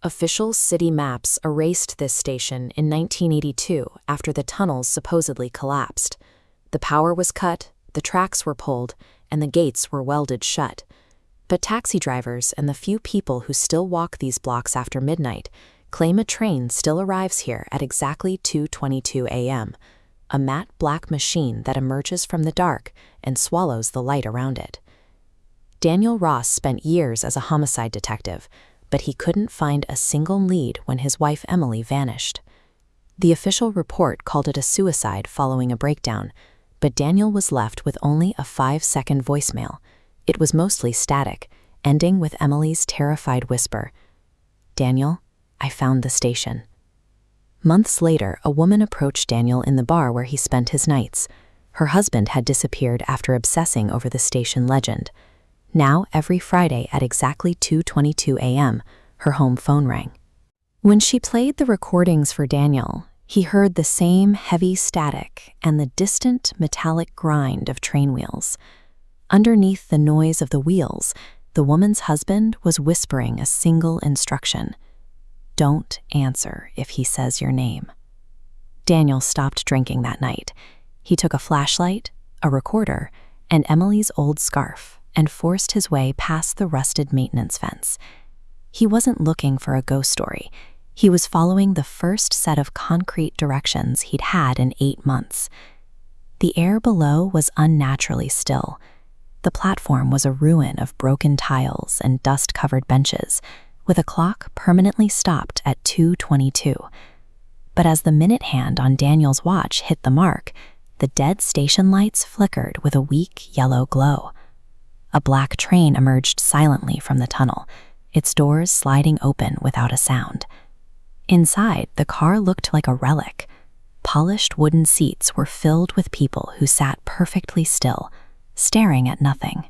Official city maps erased this station in 1982 after the tunnels supposedly collapsed. The power was cut, the tracks were pulled, and the gates were welded shut. But taxi drivers and the few people who still walk these blocks after midnight claim a train still arrives here at exactly 2:22 a.m., a matte black machine that emerges from the dark and swallows the light around it. Daniel Ross spent years as a homicide detective, but he couldn't find a single lead when his wife Emily vanished. The official report called it a suicide following a breakdown, but Daniel was left with only a 5-second voicemail. It was mostly static, ending with Emily's terrified whisper, "Daniel, I found the station." Months later, a woman approached Daniel in the bar where he spent his nights. Her husband had disappeared after obsessing over the station legend. Now, every Friday at exactly 2:22 a.m., her home phone rang. When she played the recordings for Daniel, he heard the same heavy static and the distant metallic grind of train wheels. Underneath the noise of the wheels, the woman's husband was whispering a single instruction: "Don't answer if he says your name." Daniel stopped drinking that night. He took a flashlight, a recorder, and Emily's old scarf and forced his way past the rusted maintenance fence. He wasn't looking for a ghost story. He was following the first set of concrete directions he'd had in 8 months. The air below was unnaturally still. The platform was a ruin of broken tiles and dust-covered benches, with a clock permanently stopped at 2:22. But as the minute hand on Daniel's watch hit the mark, the dead station lights flickered with a weak yellow glow. A black train emerged silently from the tunnel, its doors sliding open without a sound. Inside, the car looked like a relic. Polished wooden seats were filled with people who sat perfectly still, staring at nothing.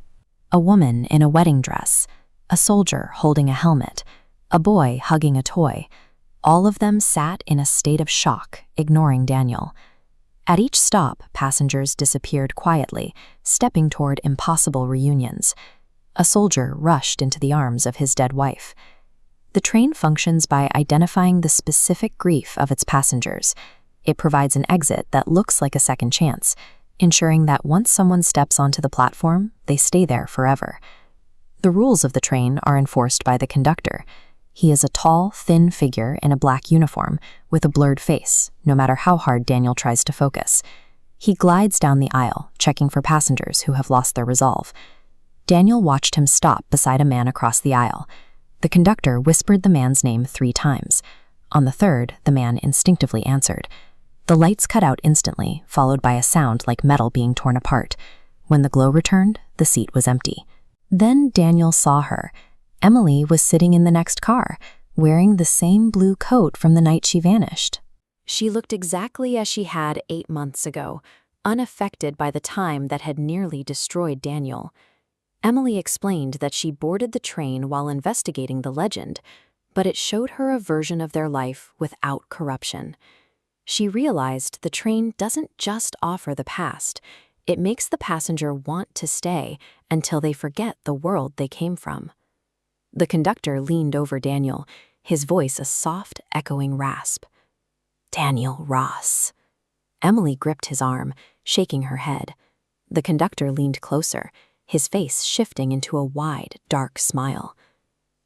A woman in a wedding dress, a soldier holding a helmet, a boy hugging a toy. All of them sat in a state of shock, ignoring Daniel. At each stop, passengers disappeared quietly, stepping toward impossible reunions. A soldier rushed into the arms of his dead wife. The train functions by identifying the specific grief of its passengers. It provides an exit that looks like a second chance, ensuring that once someone steps onto the platform, they stay there forever. The rules of the train are enforced by the conductor. He is a tall, thin figure in a black uniform with a blurred face, no matter how hard Daniel tries to focus. He glides down the aisle, checking for passengers who have lost their resolve. Daniel watched him stop beside a man across the aisle. The conductor whispered the man's name 3 times. On the third, the man instinctively answered. The lights cut out instantly, followed by a sound like metal being torn apart. When the glow returned, the seat was empty. Then Daniel saw her. Emily was sitting in the next car, wearing the same blue coat from the night she vanished. She looked exactly as she had 8 months ago, unaffected by the time that had nearly destroyed Daniel. Emily explained that she boarded the train while investigating the legend, but it showed her a version of their life without corruption. She realized the train doesn't just offer the past, it makes the passenger want to stay until they forget the world they came from. The conductor leaned over Daniel, his voice a soft, echoing rasp. "Daniel Ross." Emily gripped his arm, shaking her head. The conductor leaned closer, his face shifting into a wide, dark smile.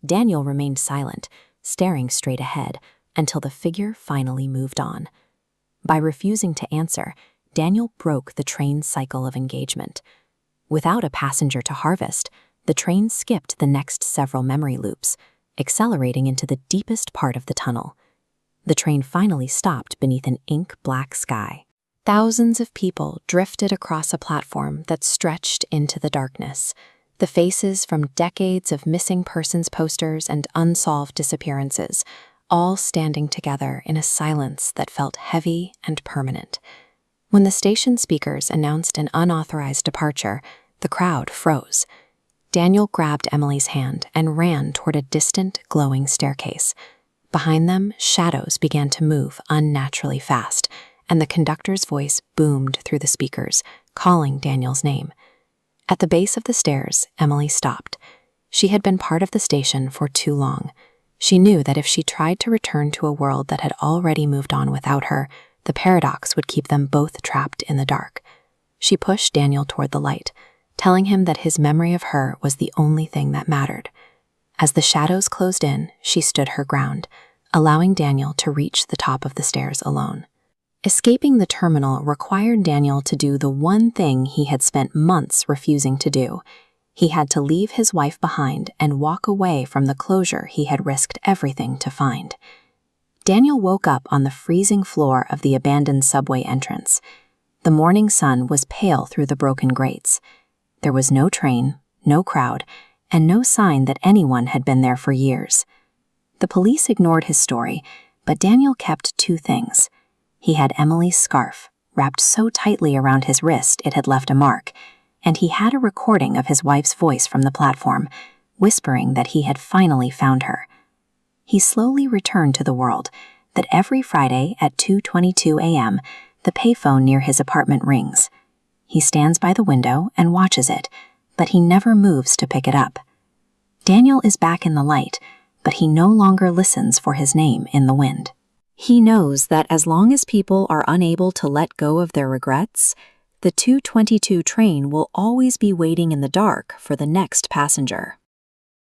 Daniel remained silent, staring straight ahead, until the figure finally moved on. By refusing to answer, Daniel broke the train's cycle of engagement. Without a passenger to harvest, the train skipped the next several memory loops, accelerating into the deepest part of the tunnel. The train finally stopped beneath an ink-black sky. Thousands of people drifted across a platform that stretched into the darkness, the faces from decades of missing persons posters and unsolved disappearances, all standing together in a silence that felt heavy and permanent. When the station speakers announced an unauthorized departure, the crowd froze. Daniel grabbed Emily's hand and ran toward a distant, glowing staircase. Behind them, shadows began to move unnaturally fast, and the conductor's voice boomed through the speakers, calling Daniel's name. At the base of the stairs, Emily stopped. She had been part of the station for too long. She knew that if she tried to return to a world that had already moved on without her, the paradox would keep them both trapped in the dark. She pushed Daniel toward the light, telling him that his memory of her was the only thing that mattered. As the shadows closed in, she stood her ground, allowing Daniel to reach the top of the stairs alone. Escaping the terminal required Daniel to do the one thing he had spent months refusing to do. He had to leave his wife behind and walk away from the closure he had risked everything to find. Daniel woke up on the freezing floor of the abandoned subway entrance. The morning sun was pale through the broken grates. There was no train, no crowd, and no sign that anyone had been there for years. The police ignored his story, but Daniel kept two things. He had Emily's scarf, wrapped so tightly around his wrist it had left a mark, and he had a recording of his wife's voice from the platform, whispering that he had finally found her. He slowly returned to the world that every Friday at 2:22 a.m., the payphone near his apartment rings. He stands by the window and watches it, but he never moves to pick it up. Daniel is back in the light, but he no longer listens for his name in the wind. He knows that as long as people are unable to let go of their regrets, the 2:22 train will always be waiting in the dark for the next passenger.